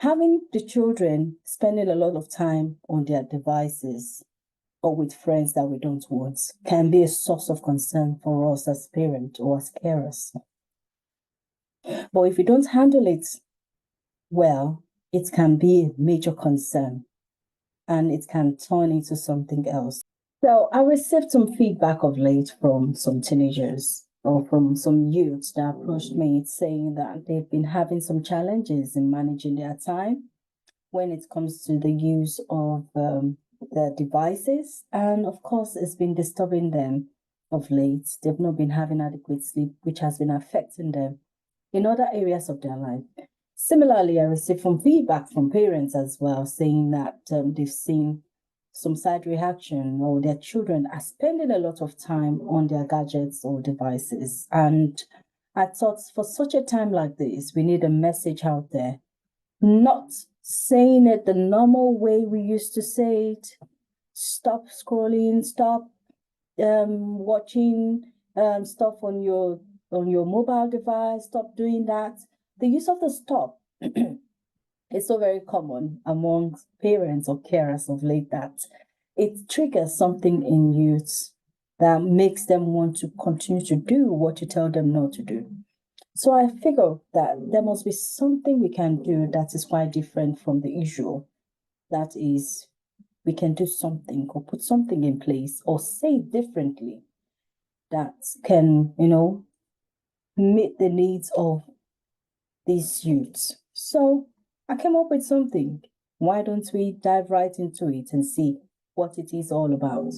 having the children spending a lot of time on their devices or with friends that we don't want can be a source of concern for us as parents or as carers. But if you don't handle it well, it can be a major concern and it can turn into something else. So I received some feedback of late from some teenagers or from some youths that approached me saying that they've been having some challenges in managing their time when it comes to the use of their devices. And of course, it's been disturbing them of late. They've not been having adequate sleep, which has been affecting them in other areas of their life. Similarly, I received some feedback from parents as well, saying that they've seen some side reaction or their children are spending a lot of time on their gadgets or devices. And I thought for such a time like this, we need a message out there, not saying it the normal way we used to say it. Stop scrolling, stop watching stuff on your mobile device, stop doing that. The use of the stop is so very common among parents or carers of late that it triggers something in youth that makes them want to continue to do what you tell them not to do. So I figure that there must be something we can do that is quite different from the usual. That is, we can do something or put something in place or say differently that can, meet the needs of these youths. So I came up with something. Why don't we dive right into it and see what it is all about?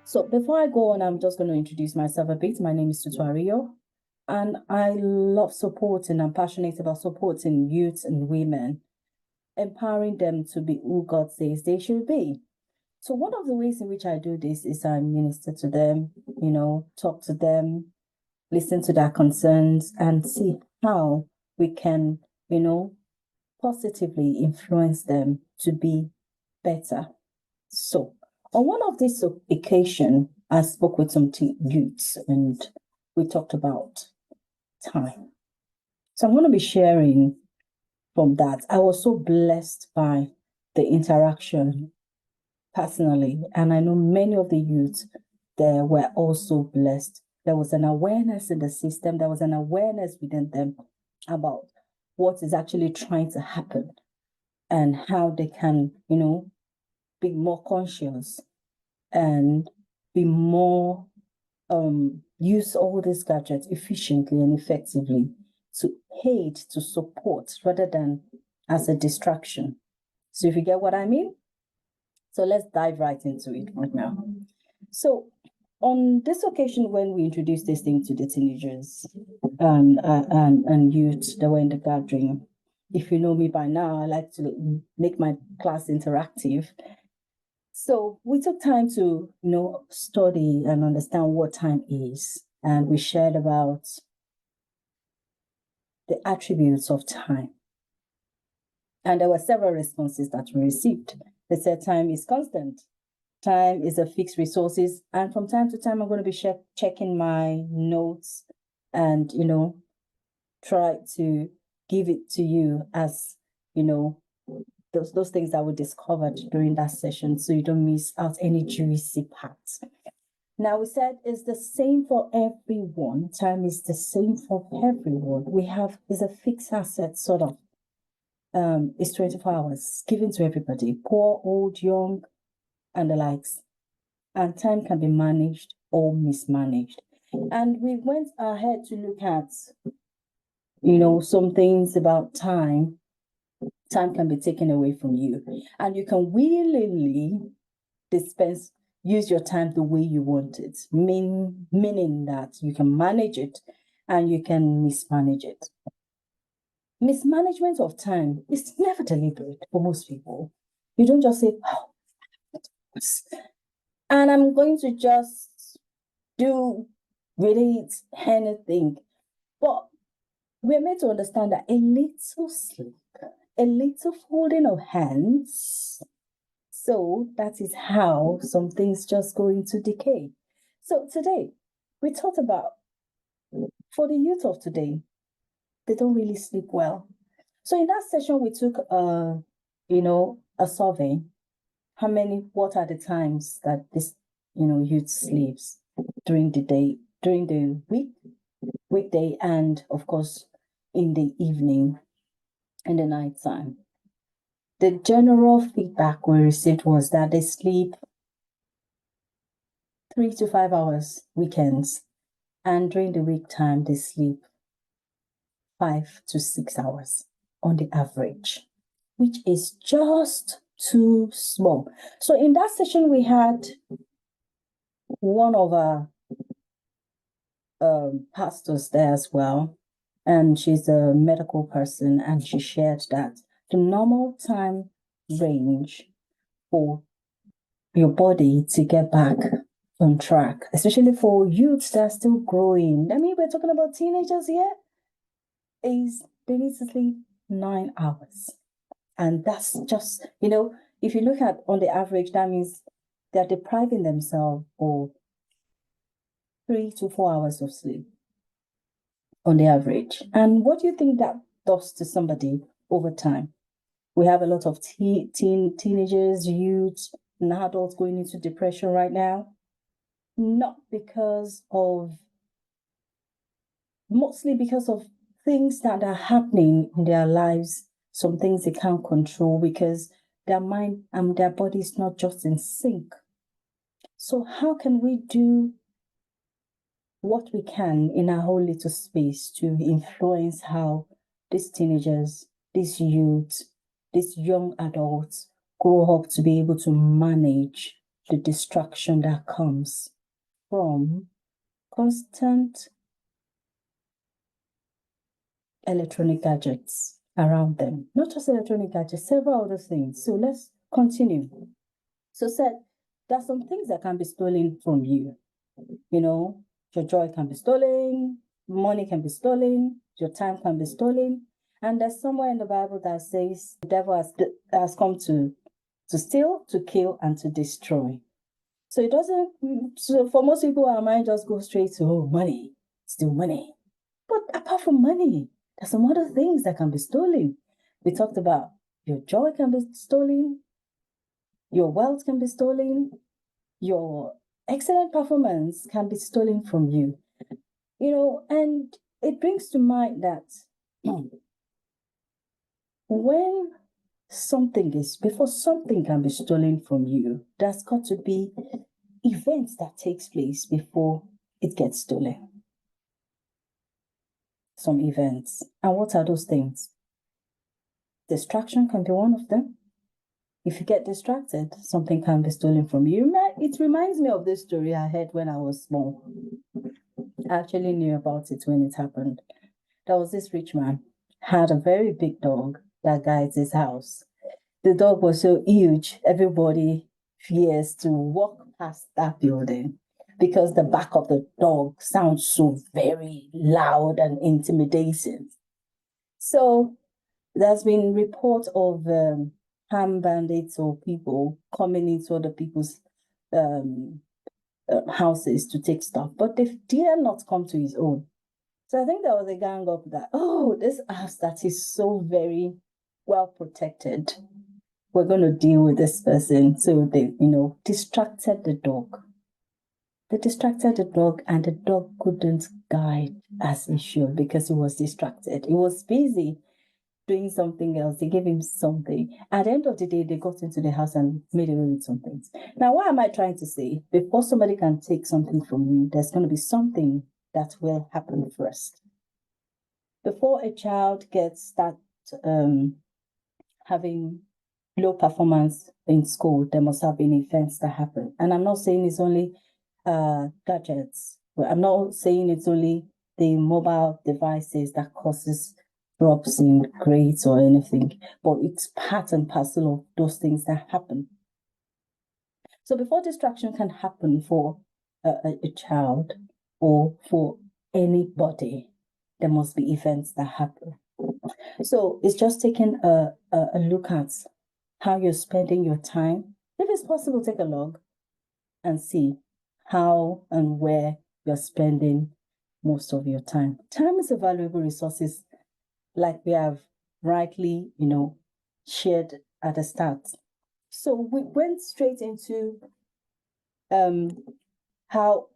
So before I go on, I'm just going to introduce myself a bit. My name is Tutuario, and I love supporting, I'm passionate about supporting youths and women, empowering them to be who God says they should be. So one of the ways in which I do this is I minister to them, talk to them, listen to their concerns, and see how we can, positively influence them to be better. So on one of these occasions, I spoke with some youths and we talked about time. So I'm going to be sharing from that. I was so blessed by the interaction personally, and I know many of the youth there were also blessed. There was an awareness in the system, there was an awareness within them about what is actually trying to happen and how they can, be more conscious and be more use all these gadgets efficiently and effectively to aid, to support, rather than as a distraction. So if you get what I mean? So let's dive right into it right now. So on this occasion, when we introduced this thing to the teenagers and youth that were in the gathering, if you know me by now, I like to make my class interactive. So we took time to, study and understand what time is. And we shared about the attributes of time. And there were several responses that we received. They said time is constant. Time is a fixed resources. And from time to time, I'm going to be checking my notes and, try to give it to you as, those things that we discovered during that session, so you don't miss out any juicy parts. Now, we said it's the same for everyone. Time is the same for everyone. Is a fixed asset, sort of. It's 24 hours given to everybody, poor, old, young, and the likes. And time can be managed or mismanaged. And we went ahead to look at, some things about time. Time can be taken away from you, and you can willingly use your time the way you want it, meaning that you can manage it and you can mismanage it. Mismanagement of time is never deliberate for most people. You don't just say, and I'm going to just do really anything. But we're made to understand that a little sleep, a little folding of hands, so that is how some things just go into decay. So today, we talked about For the youth of today, they don't really sleep well. So in that session, we took a survey. What are the times that this, youth sleeps during the day, during the weekday, and of course, in the evening, in the night time. The general feedback we received was that they sleep 3 to 5 hours weekends, and during the week time, they sleep 5 to 6 hours on the average, which is just too small. So in that session, we had one of our pastors there as well, and she's a medical person, and she shared that the normal time range for your body to get back on track, especially for youths that are still growing. I mean, we're talking about teenagers here, is they need to sleep 9 hours. And that's just, if you look at on the average, that means they're depriving themselves of 3 to 4 hours of sleep on the average. And what do you think that does to somebody over time? We have a lot of teenagers, youths, and adults going into depression right now. Mostly because of things that are happening in their lives, some things they can't control because their mind and their body is not just in sync. So how can we do what we can in our whole little space to influence how these teenagers, these youths, these young adults grow up to be able to manage the distraction that comes from constant electronic gadgets around them? Not just electronic gadgets, several other things. So let's continue. So there are some things that can be stolen from you. Your joy can be stolen, money can be stolen, your time can be stolen. And there's somewhere in the Bible that says the devil has come to steal, to kill, and to destroy. So it doesn't, so for most people, our mind just goes straight to, oh, money, steal money. But apart from money, there's some other things that can be stolen. We talked about your joy can be stolen, your wealth can be stolen, your excellent performance can be stolen from you. And it brings to mind that before something can be stolen from you, there's got to be events that takes place before it gets stolen. Some events. And what are those things? Distraction can be one of them. If you get distracted, something can be stolen from you. It reminds me of this story I heard when I was small. I actually knew about it when it happened. There was this rich man, had a very big dog that guides his house. The dog was so huge, everybody fears to walk past that building because the back of the dog sounds so very loud and intimidating. So there's been reports of armed bandits or people coming into other people's houses to take stuff, but they dare not come to his own. So I think there was a gang up that, this house that is so very well protected, we're going to deal with this person. So they, distracted the dog. They distracted the dog, and the dog couldn't guide as he should because he was distracted. He was busy doing something else. They gave him something. At the end of the day, they got into the house and made away with some things. Now, what am I trying to say? Before somebody can take something from you, there's going to be something that will happen first. Before a child starts having low performance in school, there must have been events that happen. And I'm not saying it's only gadgets. I'm not saying it's only the mobile devices that causes drops in grades or anything, but it's part and parcel of those things that happen. So before distraction can happen for a child or for anybody, there must be events that happen. So it's just taking a look at how you're spending your time. If it's possible, take a log and see how and where you're spending most of your time? Time is a valuable resource, like we have rightly, shared at the start. So we went straight into how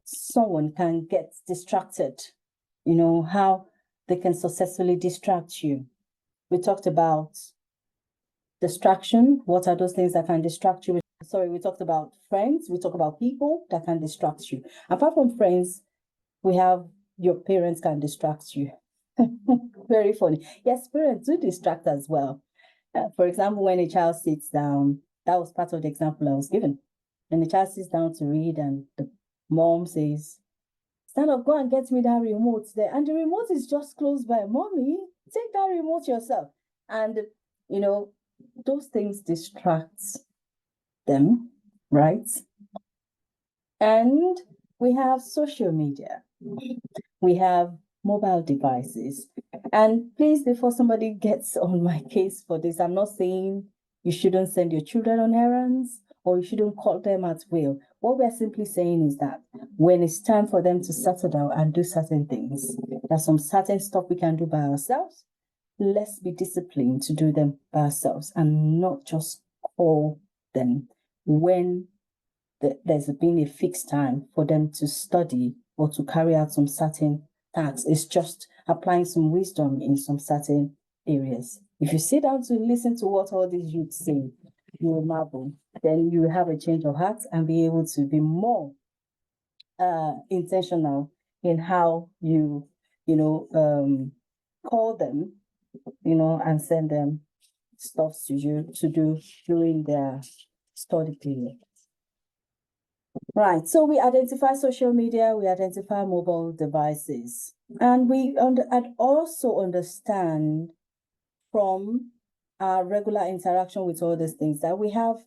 someone can get distracted, how they can successfully distract you. We talked about distraction. What are those things that can distract you? Sorry, we talked about friends. We talk about people that can distract you. Apart from friends, we have your parents can distract you. Very funny. Yes, parents do distract as well. For example, when a child sits down, that was part of the example I was given. When the child sits down to read and the mom says, stand up, go and get me that remote there. And the remote is just close by. Mommy, take that remote yourself. And, those things distract them, right? And we have social media. We have mobile devices. And please, before somebody gets on my case for this, I'm not saying you shouldn't send your children on errands or you shouldn't call them at will. What we're simply saying is that when it's time for them to settle down and do certain things, there's some certain stuff we can do by ourselves. Let's be disciplined to do them by ourselves and not just call them when there's been a fixed time for them to study or to carry out some certain tasks. It's just applying some wisdom in some certain areas. If you sit down to listen to what all these youths say, you will marvel. Then you will have a change of heart and be able to be more intentional in how you, call them, and send them stuff to do during their study period. Right, so we identify social media, we identify mobile devices, and we also understand from our regular interaction with all these things that we have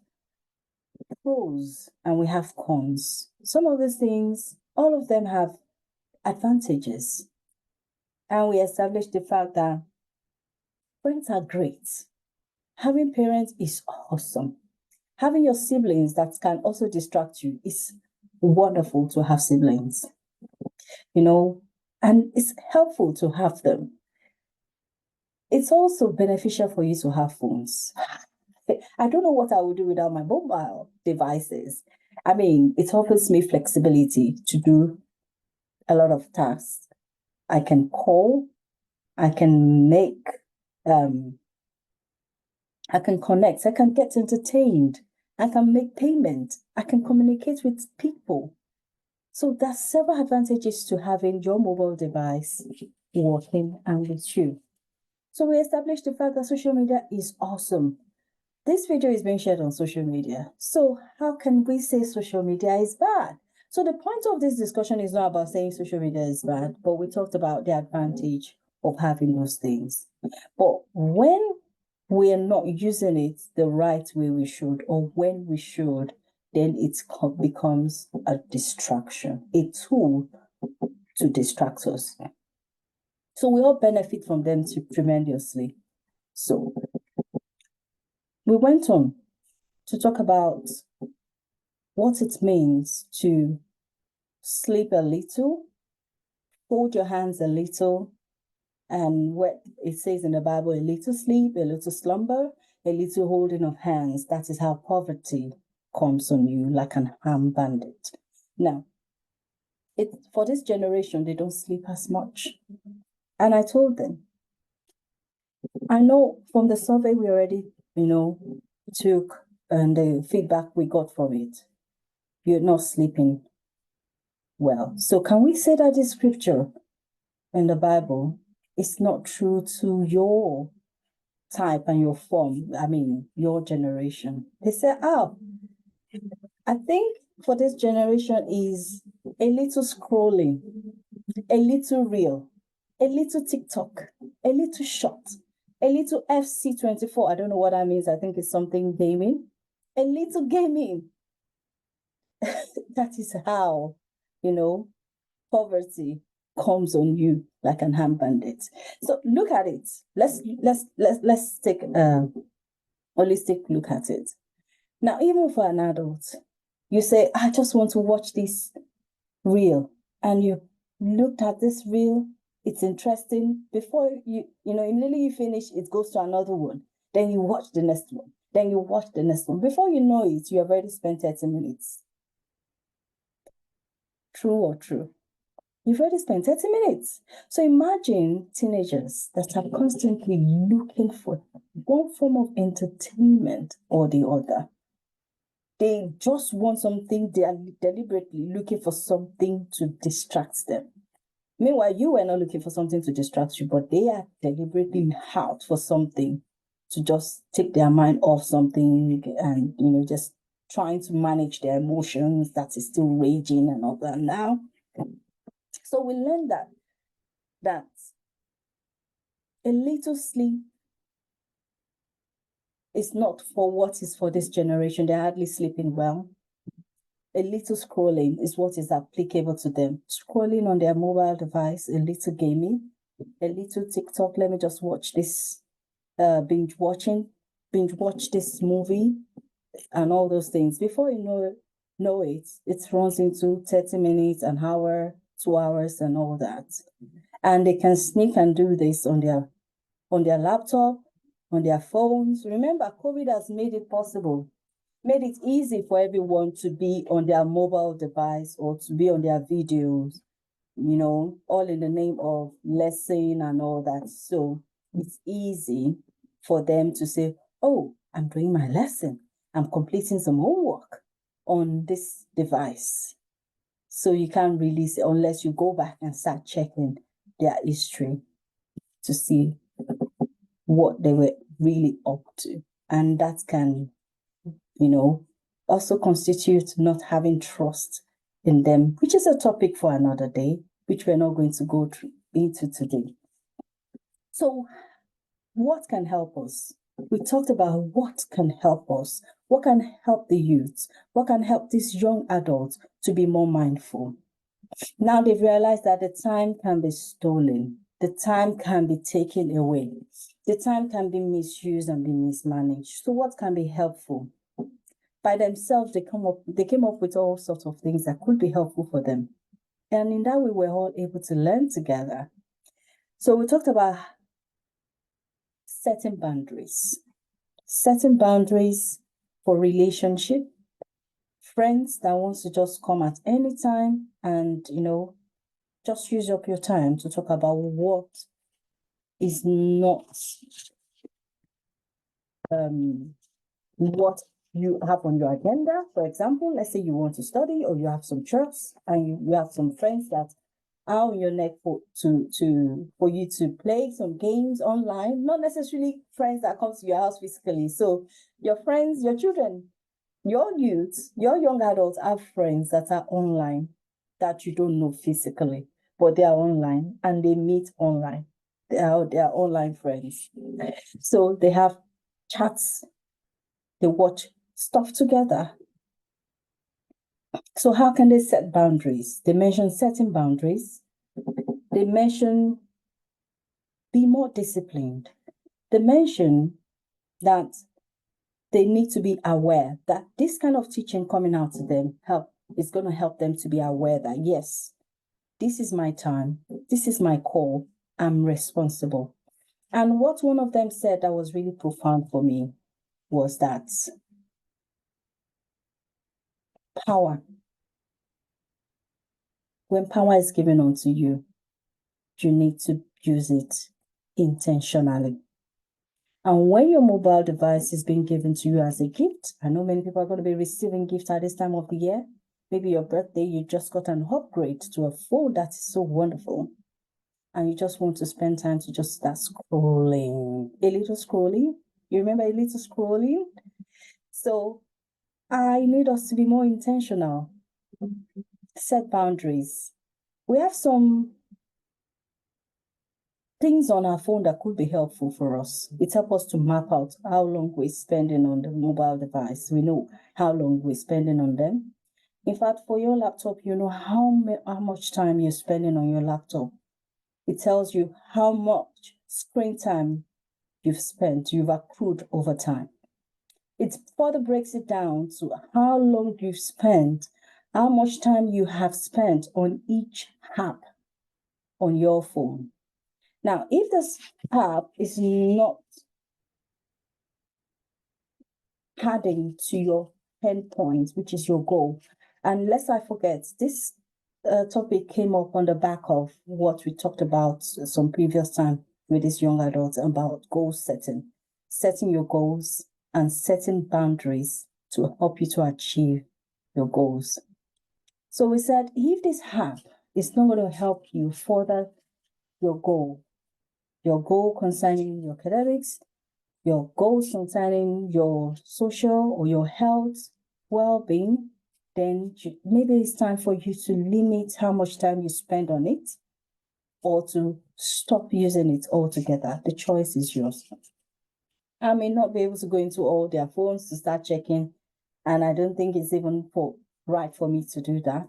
pros and we have cons. Some of these things, all of them have advantages. And we establish the fact that friends are great. Having parents is awesome. Having your siblings that can also distract you is wonderful to have siblings, and it's helpful to have them. It's also beneficial for you to have phones. I don't know what I would do without my mobile devices. I mean, it offers me flexibility to do a lot of tasks. I can call, I can make, I can connect, I can get entertained, I can make payment, I can communicate with people. So there's several advantages to having your mobile device working and with you. So we established the fact that social media is awesome. This video is being shared on social media. So how can we say social media is bad? So the point of this discussion is not about saying social media is bad, but we talked about the advantage of having those things. But when we are not using it the right way we should, or when we should, then it becomes a distraction, a tool to distract us. So we all benefit from them tremendously. So we went on to talk about what it means to sleep a little, fold your hands a little, and what it says in the Bible, a little sleep, a little slumber, a little holding of hands. That is how poverty comes on you like an armed bandit. Now, for this generation, they don't sleep as much. And I told them, I know from the survey we already, took and the feedback we got from it, you're not sleeping well. So can we say that this scripture in the Bible is not true to your type and your form, your generation? They said, I think for this generation is a little scrolling, a little reel, a little TikTok, a little short, a little FC24. I don't know what that means. I think it's something gaming. A little gaming. That is how, poverty comes on you like an hand bandit. So look at it. Let's take a holistic look at it. Now, even for an adult, you say, I just want to watch this reel, and you looked at this reel, it's interesting. Before immediately you finish, it goes to another one. Then you watch the next one. Then you watch the next one. Before you know it, you have already spent 30 minutes. True or true? You've already spent 30 minutes. So imagine teenagers that are constantly looking for one form of entertainment or the other. They just want something, they are deliberately looking for something to distract them. Meanwhile, you were not looking for something to distract you, but they are deliberately out for something to just take their mind off something and, just trying to manage their emotions that is still raging and all that now. So we learned that a little sleep is not for what is for this generation. They're hardly sleeping well. A little scrolling is what is applicable to them. Scrolling on their mobile device, a little gaming, a little TikTok. Let me just watch this, binge watch this movie and all those things. Before you know it runs into 30 minutes, an hour, 2 hours and all that. And they can sneak and do this on their laptop, on their phones. Remember, COVID has made it possible, made it easy for everyone to be on their mobile device or to be on their videos, all in the name of lesson and all that. So it's easy for them to say, oh, I'm doing my lesson. I'm completing some homework on this device. So you can't release it unless you go back and start checking their history to see what they were really up to. And that can, also constitute not having trust in them, which is a topic for another day, which we're not going to go into today. So what can help us? We talked about what can help us, what can help the youth, what can help these young adults to be more mindful. Now they've realized that the time can be stolen, the time can be taken away, the time can be misused and be mismanaged. So what can be helpful? By themselves, they came up with all sorts of things that could be helpful for them. And in that way, we're all able to learn together. So we talked about setting boundaries for relationship, friends that wants to just come at any time and, just use up your time to talk about what is not what you have on your agenda. For example, let's say you want to study or you have some church and you have some friends that are on your neck for you to play some games online, not necessarily friends that come to your house physically. So your friends, your children, your youth, your young adults have friends that are online that you don't know physically, but they are online and they meet online. They are online friends. So they have chats, they watch stuff together. So how can they set boundaries? They mention setting boundaries. They mention be more disciplined. They mention that they need to be aware that this kind of teaching coming out to them is going to help them to be aware that, yes, this is my time. This is my call. I'm responsible. And what one of them said that was really profound for me was that power, when power is given unto you, you need to use it intentionally. And when your mobile device is being given to you as a gift, I know many people are going to be receiving gifts at this time of the year. Maybe your birthday, you just got an upgrade to a phone that is so wonderful. And you just want to spend time to just start scrolling. A little scrolling. You remember a little scrolling? So I need us to be more intentional. Set boundaries. We have some things on our phone that could be helpful for us. It helps us to map out how long we're spending on the mobile device. We know how long we're spending on them. In fact, for your laptop, you know how much time you're spending on your laptop. It tells you how much screen time you've accrued over time. It further breaks it down to how long you've spent, how much time you have spent on each app on your phone. Now, if this app is not adding to your endpoint, which is your goal, and lest I forget, this topic came up on the back of what we talked about some previous time with these young adults about goal setting your goals and setting boundaries to help you to achieve your goals. So we said, if this app is not going to help you further your goal concerning your academics, your goals concerning your social or your health, well-being, then maybe it's time for you to limit how much time you spend on it or to stop using it altogether. The choice is yours. I may not be able to go into all their phones to start checking, and I don't think it's even right for me to do that.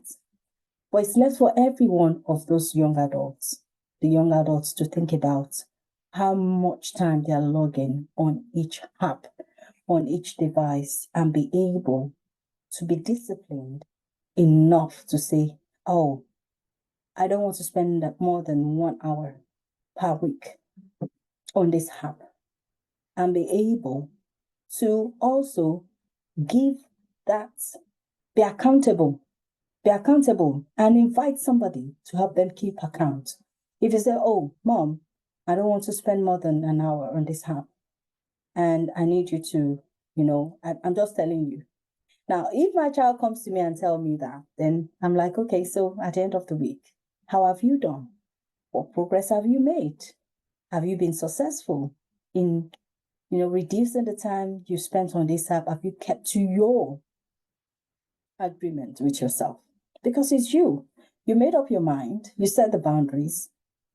But it's left for every one of those young adults, the young adults, to think about how much time they are logging on each app, on each device, and be able to be disciplined enough to say, oh, I don't want to spend more than 1 hour per week on this app, and be able to also give that, be accountable and invite somebody to help them keep account. If you say, oh, Mom, I don't want to spend more than an hour on this app, and I need you to, I'm just telling you. Now, if my child comes to me and tell me that, then I'm like, okay, so at the end of the week, how have you done? What progress have you made? Have you been successful in, reducing the time you spent on this app? Have you kept to your agreement with yourself? Because it's you. You made up your mind, you set the boundaries,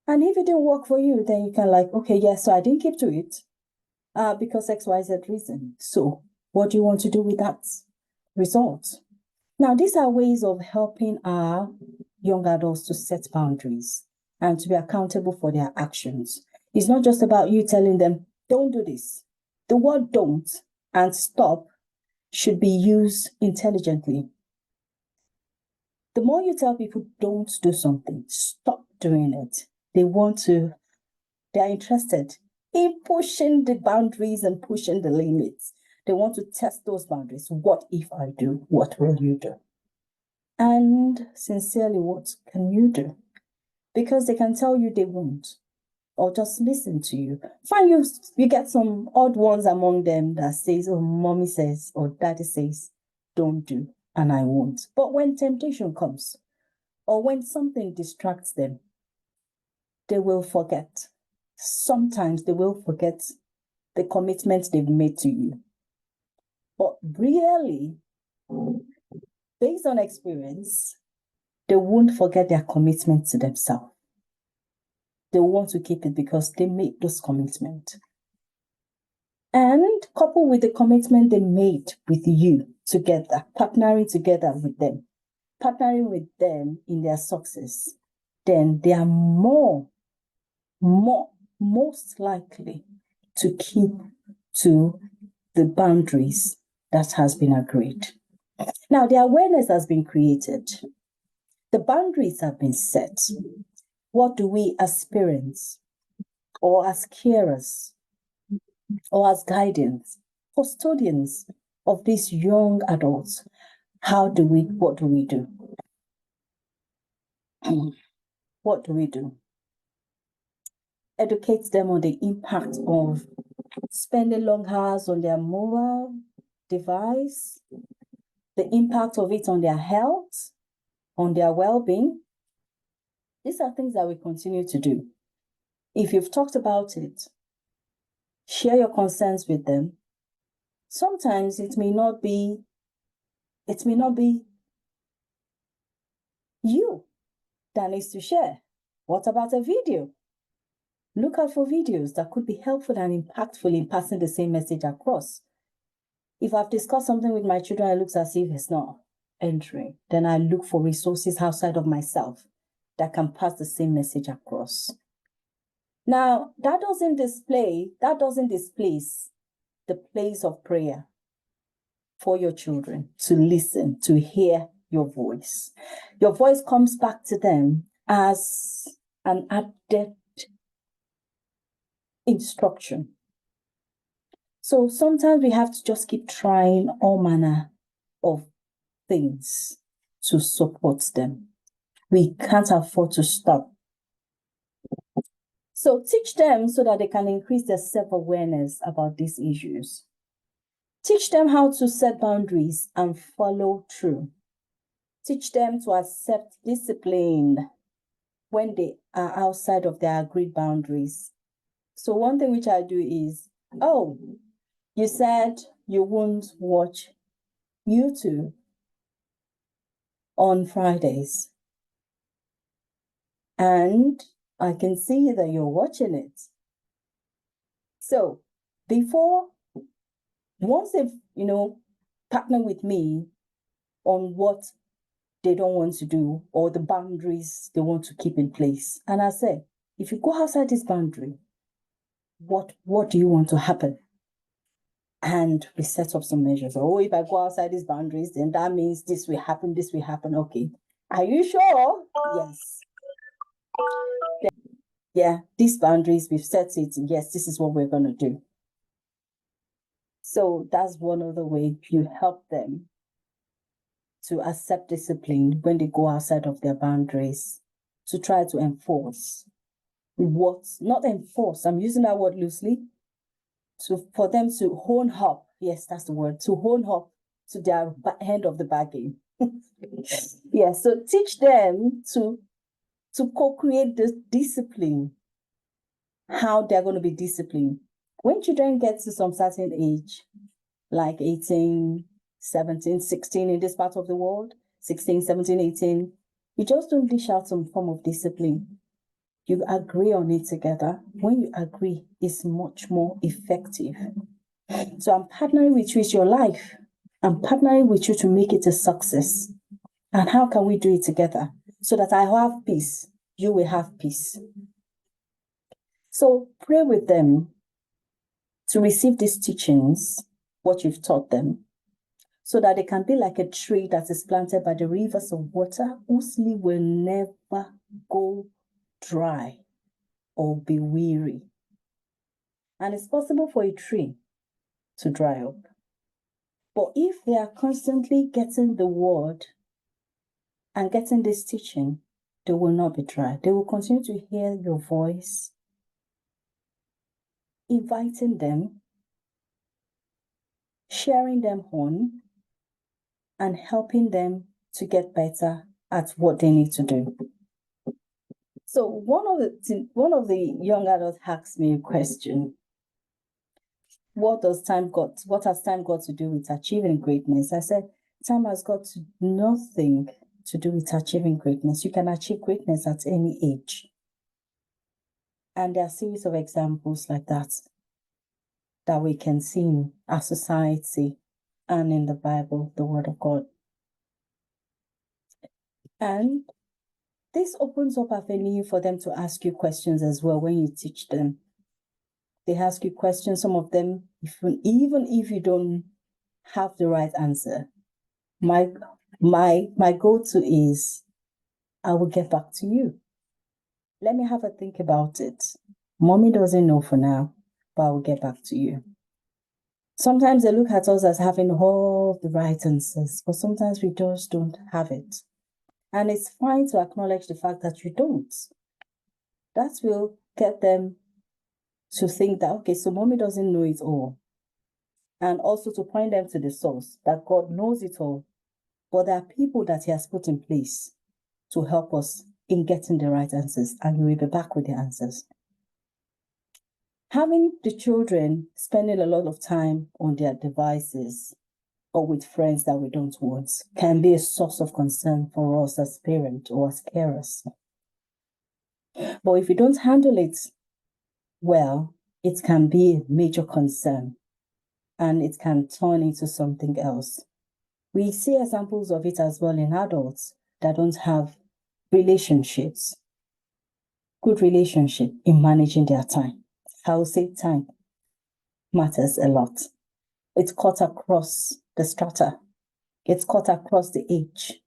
and if it didn't work for you, then you can okay, yes, so I didn't keep to it because XYZ reason. So what do you want to do with that result? Now, these are ways of helping our young adults to set boundaries and to be accountable for their actions. It's not just about you telling them, don't do this. The word don't and stop should be used intelligently. The more you tell people don't do something, stop doing it, they're interested in pushing the boundaries and pushing the limits. They want to test those boundaries. What if I do? What will you do? And sincerely, what can you do? Because they can tell you they won't, or just listen to you. Fine, you get some odd ones among them that says, oh, mommy says, or daddy says, don't do, and I won't. But when temptation comes, or when something distracts them, they will forget. Sometimes they will forget the commitment they've made to you. But really, based on experience, they won't forget their commitment to themselves. They want to keep it because they made those commitments. And coupled with the commitment they made with you together, partnering together with them, partnering with them in their success, then they are most likely to keep to the boundaries that has been agreed. Now, the awareness has been created. The boundaries have been set. What do we as parents or as carers or as guardians, custodians of these young adults, what do we do? What do we do? Educate them on the impact of spending long hours on their mobile device, the impact of it on their health, on their well-being. These are things that we continue to do. If you've talked about it, share your concerns with them. Sometimes it may not be you that needs to share. What about a video? Look out for videos that could be helpful and impactful in passing the same message across. If I've discussed something with my children, it looks as if it's not entering, then I look for resources outside of myself that can pass the same message across. Now, that doesn't displace the place of prayer for your children to listen, to hear your voice. Your voice comes back to them as an adept instruction. So sometimes we have to just keep trying all manner of things to support them. We can't afford to stop. So teach them so that they can increase their self-awareness about these issues. Teach them how to set boundaries and follow through. Teach them to accept discipline when they are outside of their agreed boundaries. So one thing which I do is, oh, you said you won't watch YouTube on Fridays. And I can see that you're watching it. So once they've, partner with me on what they don't want to do or the boundaries they want to keep in place. And I say, if you go outside this boundary, what do you want to happen? And we set up some measures. Oh, if I go outside these boundaries, then that means this will happen, this will happen. Okay. Are you sure? Yes. Yeah, these boundaries, we've set it. Yes, this is what we're going to do. So that's one of the ways you help them to accept discipline when they go outside of their boundaries, to try to enforce not enforce, I'm using that word loosely, for them to hone up, yes, that's the word, to hone up to their end of the bargain. Yeah, so teach them to co-create this discipline, how they're going to be disciplined. When children get to some certain age, like 18, 17, 16 in this part of the world, 16, 17, 18, you just don't dish out some form of discipline. You agree on it together. When you agree, it's much more effective. So I'm partnering with you with your life. I'm partnering with you to make it a success. And how can we do it together? So that I have peace, you will have peace. So pray with them to receive these teachings, what you've taught them, so that they can be like a tree that is planted by the rivers of water, whose leaf will never go dry or be weary. And it's possible for a tree to dry up. But if they are constantly getting the word and getting this teaching, they will not be dry. They will continue to hear your voice, inviting them, sharing them on, and helping them to get better at what they need to do. So one of the young adults asked me a question. What has time got to do with achieving greatness? I said, time has got nothing to do with achieving greatness. You can achieve greatness at any age. And there are a series of examples like that we can see in our society and in the Bible, the Word of God. And this opens up avenue for them to ask you questions as well when you teach them. They ask you questions, some of them, even if you don't have the right answer. My go-to is, I will get back to you. Let me have a think about it. Mommy doesn't know for now, but I will get back to you. Sometimes they look at us as having all the right answers, but sometimes we just don't have it. And it's fine to acknowledge the fact that you don't. That will get them to think that, okay, so mommy doesn't know it all. And also to point them to the source, that God knows it all. But there are people that He has put in place to help us in getting the right answers, and we will be back with the answers. Having the children spending a lot of time on their devices or with friends that we don't want can be a source of concern for us as parents or as carers. But if we don't handle it well, it can be a major concern and it can turn into something else. We see examples of it as well in adults that don't have relationships, good relationship in managing their time. I will say time matters a lot. It's cut across the strata. It's cut across the age.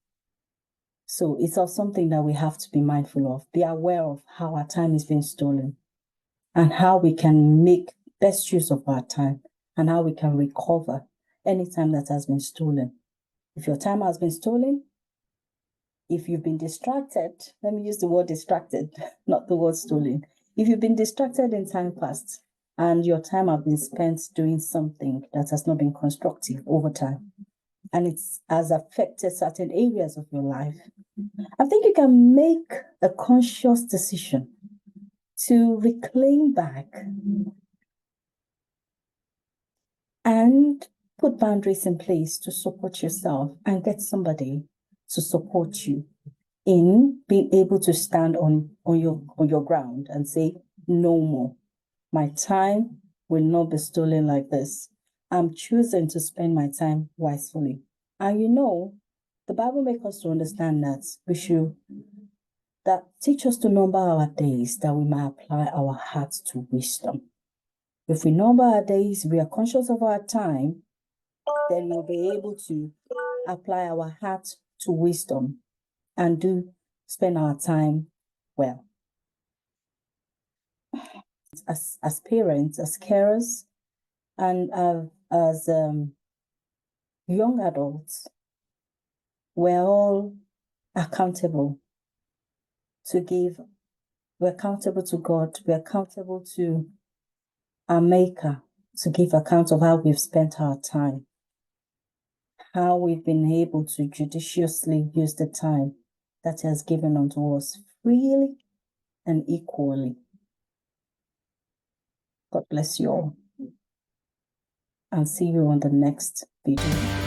So it's all something that we have to be mindful of, be aware of how our time is being stolen and how we can make best use of our time and how we can recover any time that has been stolen. If your time has been stolen, if you've been distracted, let me use the word distracted, not the word stolen. If you've been distracted in time past and your time has been spent doing something that has not been constructive over time, and it has affected certain areas of your life, I think you can make a conscious decision to reclaim back and put boundaries in place to support yourself and get somebody to support you in being able to stand on your ground and say, no more. My time will not be stolen like this. I'm choosing to spend my time wisely. And the Bible makes us to understand that that teach us to number our days, that we might apply our hearts to wisdom. If we number our days, we are conscious of our time, then we'll be able to apply our heart to wisdom and spend our time well. As parents, as carers, and as young adults, we're all accountable to give. We're accountable to God. We're accountable to our Maker to give account of how we've spent our time, how we've been able to judiciously use the time that He has given unto us freely and equally. God bless you all, and see you on the next video.